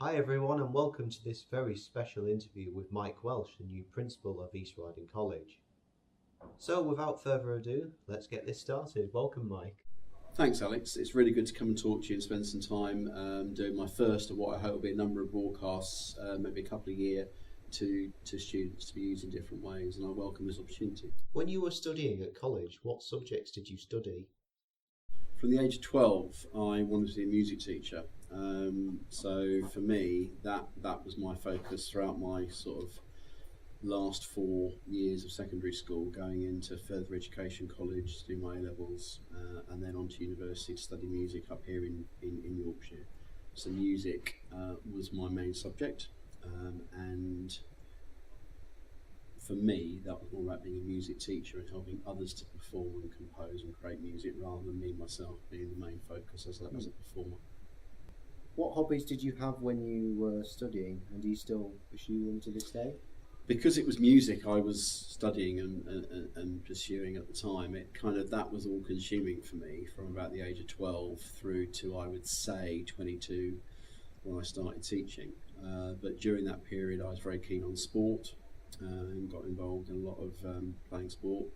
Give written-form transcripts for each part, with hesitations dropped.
Hi everyone and welcome to this very special interview with Mike Welsh, the new principal of East Riding College. So without further ado, let's get this started. Welcome Mike. Thanks, Alex. It's really good to come and talk to you and spend some time doing my first of what I hope will be a number of broadcasts, maybe a couple a year, to students to be used in different ways, and I welcome this opportunity. When you were studying at college, what subjects did you study? From the age of 12, I wanted to be a music teacher. So for me, that was my focus throughout my sort of last 4 years of secondary school, going into further education college to do my A-levels, and then on to university to study music up here in Yorkshire. So music was my main subject, and for me that was more about being a music teacher and helping others to perform and compose and create music, rather than me myself being the main focus as a performer. What hobbies did you have when you were studying, and do you still pursue them to this day? Because it was music I was studying and pursuing at the time, that was all consuming for me from about the age of 12 through to, I would say, 22 when I started teaching. But during that period I was very keen on sport and got involved in a lot of playing sport.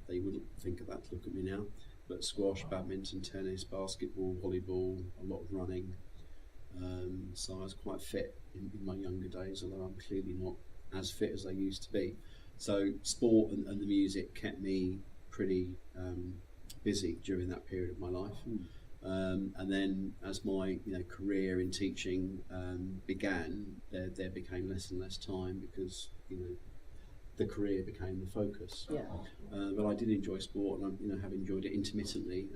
They wouldn't think of that to look at me now, but squash, badminton, tennis, basketball, volleyball, a lot of running. So I was quite fit in my younger days, although I'm clearly not as fit as I used to be. So sport and the music kept me pretty busy during that period of my life. And then as my career in teaching began, there became less and less time because the career became the focus. Yeah. But I did enjoy sport, and I have enjoyed it intermittently.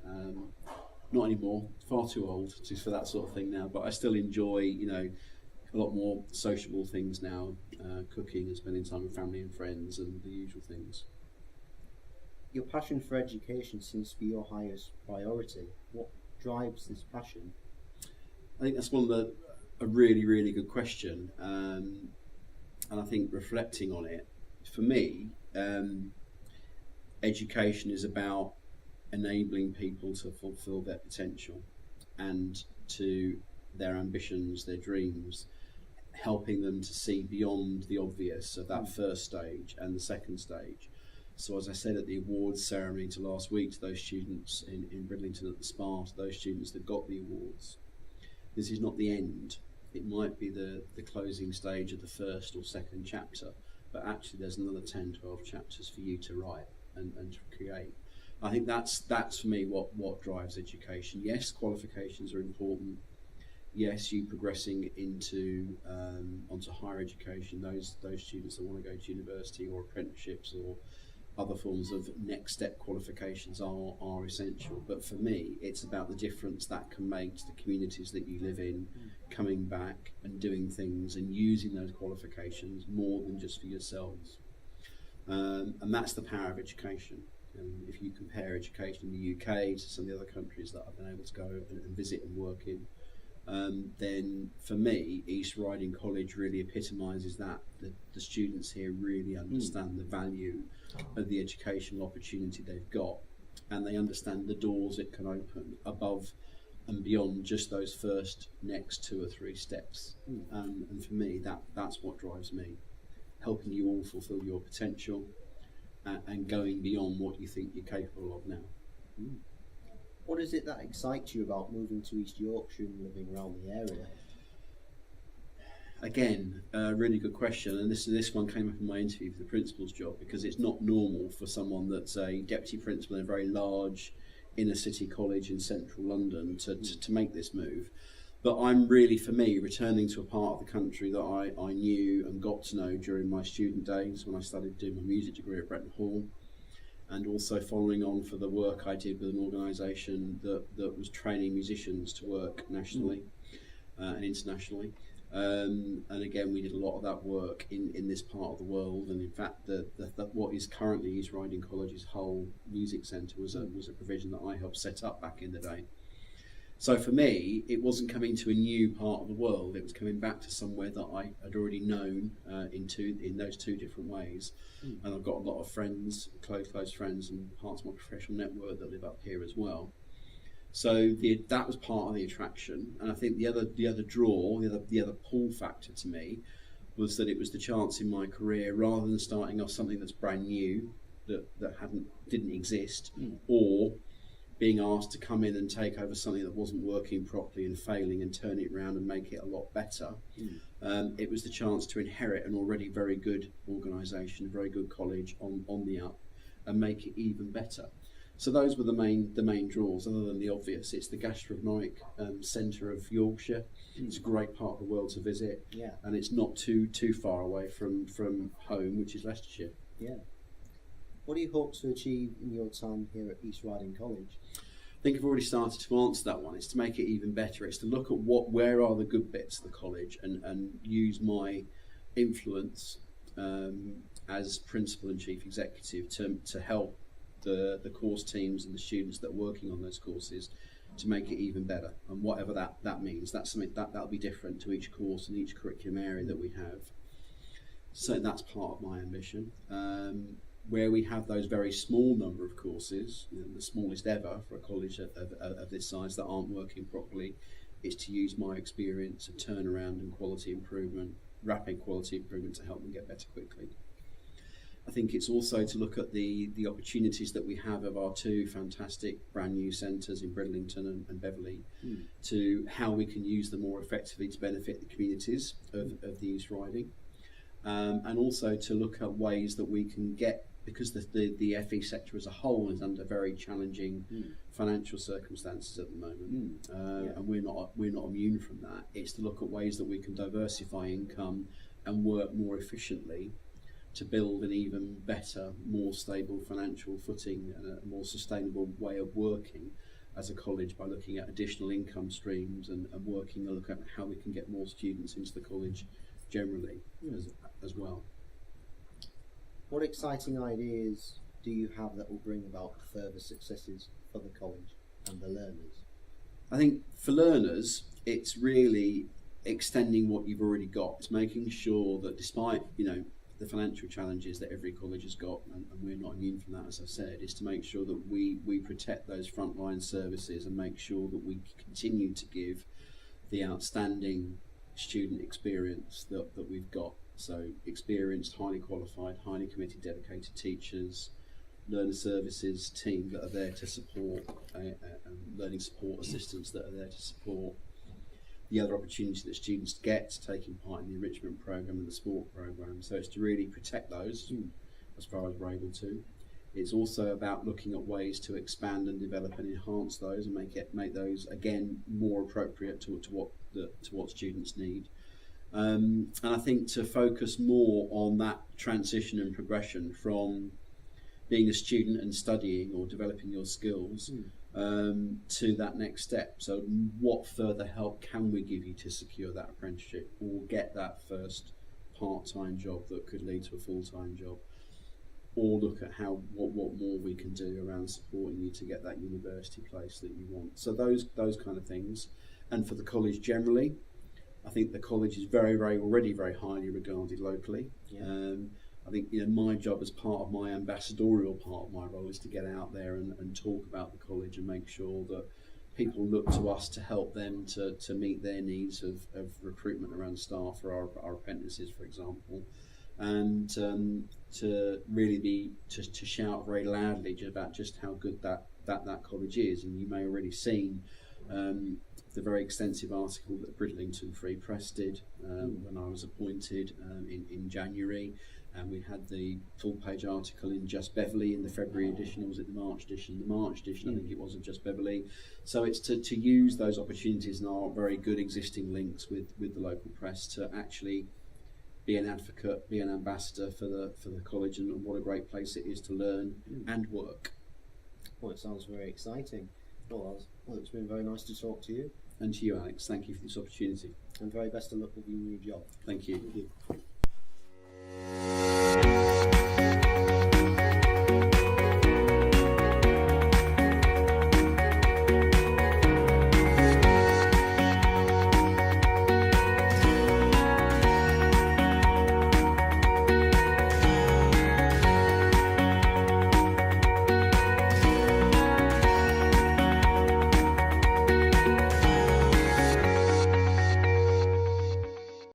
Not anymore, far too old for that sort of thing now, but I still enjoy a lot more sociable things now, cooking and spending time with family and friends and the usual things. Your passion for education seems to be your highest priority. What drives this passion? I think that's a really, really good question, and I think reflecting on it, for me, education is about enabling people to fulfill their potential and to their ambitions, their dreams, helping them to see beyond the obvious of that first stage and the second stage. So as I said at the awards ceremony to last week to those students in Bridlington at the Spa, to those students that got the awards, this is not the end. It might be the closing stage of the first or second chapter, but actually there's another 10, 12 chapters for you to write and to create. I think that's for me what drives education. Yes, qualifications are important. Yes, you progressing onto higher education, those students that want to go to university or apprenticeships or other forms of next step qualifications are essential. But for me, it's about the difference that can make to the communities that you live in, coming back and doing things and using those qualifications more than just for yourselves. And that's the power of education. And if you compare education in the UK to some of the other countries that I've been able to go and visit and work in, then for me, East Riding College really epitomises that. The students here really understand the value of the educational opportunity they've got, and they understand the doors it can open above and beyond just those first next 2 or 3 steps. And for me, that's what drives me, helping you all fulfil your potential and going beyond what you think you're capable of now. What is it that excites you about moving to East Yorkshire and living around the area? Again, a really good question, and this one came up in my interview for the principal's job, because it's not normal for someone that's a deputy principal in a very large inner city college in central London to make this move. But I'm really, for me, returning to a part of the country that I knew and got to know during my student days when I started doing my music degree at Bretton Hall, and also following on for the work I did with an organisation that was training musicians to work nationally and internationally. And again, we did a lot of that work in this part of the world, and in fact what is currently East Riding College's whole music centre was a provision that I helped set up back in the day. So for me, it wasn't coming to a new part of the world, it was coming back to somewhere that I had already known in those 2 different ways. And I've got a lot of friends, close friends, and parts of my professional network that live up here as well. So that was part of the attraction, and I think the other pull factor to me was that it was the chance in my career, rather than starting off something that's brand new that didn't exist, or being asked to come in and take over something that wasn't working properly and failing and turn it around and make it a lot better. It was the chance to inherit an already very good organisation, a very good college on the up, and make it even better. So those were the main draws, other than the obvious. It's the gastronomic centre of Yorkshire. It's a great part of the world to visit, and it's not too far away from home, which is Leicestershire. Yeah. What do you hope to achieve in your time here at East Riding College? I think I've already started to answer that one. It's to make it even better. It's to look at where are the good bits of the college and use my influence as principal and chief executive to help the course teams and the students that are working on those courses to make it even better. And whatever that means, that's something that'll be different to each course and each curriculum area that we have. So that's part of my ambition. Where we have those very small number of courses, the smallest ever for a college of this size, that aren't working properly, is to use my experience of turnaround and quality improvement, rapid quality improvement, to help them get better quickly. I think it's also to look at the opportunities that we have of our two fantastic brand new centres in Bridlington and Beverley, to how we can use them more effectively to benefit the communities of the East Riding, and also to look at ways that we can get, because the FE sector as a whole is under very challenging financial circumstances at the moment, and we're not immune from that. It's to look at ways that we can diversify income and work more efficiently to build an even better, more stable financial footing and a more sustainable way of working as a college, by looking at additional income streams and working a look at how we can get more students into the college generally as well. What exciting ideas do you have that will bring about further successes for the college and the learners? I think for learners, it's really extending what you've already got. It's making sure that despite the financial challenges that every college has got, and we're not immune from that, as I've said, is to make sure that we protect those frontline services and make sure that we continue to give the outstanding student experience that we've got. So experienced, highly qualified, highly committed, dedicated teachers, learner services team that are there to support, and learning support assistants that are there to support the other opportunities that students get taking part in the enrichment programme and the sport programme. So it's to really protect those as far as we're able to. It's also about looking at ways to expand and develop and enhance those and make those again more appropriate to what students need. And I think to focus more on that transition and progression from being a student and studying or developing your skills to that next step. So what further help can we give you to secure that apprenticeship or get that first part-time job that could lead to a full-time job, or look at what more we can do around supporting you to get that university place that you want. So those kind of things. And for the college generally, I think the college is already very highly regarded locally. I think my job as part of my ambassadorial part of my role is to get out there and talk about the college and make sure that people look to us to help them to meet their needs of recruitment around staff for our apprentices, for example, and to really to shout very loudly about just how good that college is. And you may have already seen the very extensive article that Bridlington Free Press did when I was appointed in January, and we had the full page article in Just Beverley in the February edition, or was it the March edition? The March edition, I think it was, of Just Beverley. So it's to use those opportunities and our very good existing links with the local press to actually be an advocate, be an ambassador for the college, and what a great place it is to learn and work. Well, it sounds very exciting. Well, it's been very nice to talk to you. And to you, Alex, thank you for this opportunity. And very best of luck with your new job. Thank you. Thank you.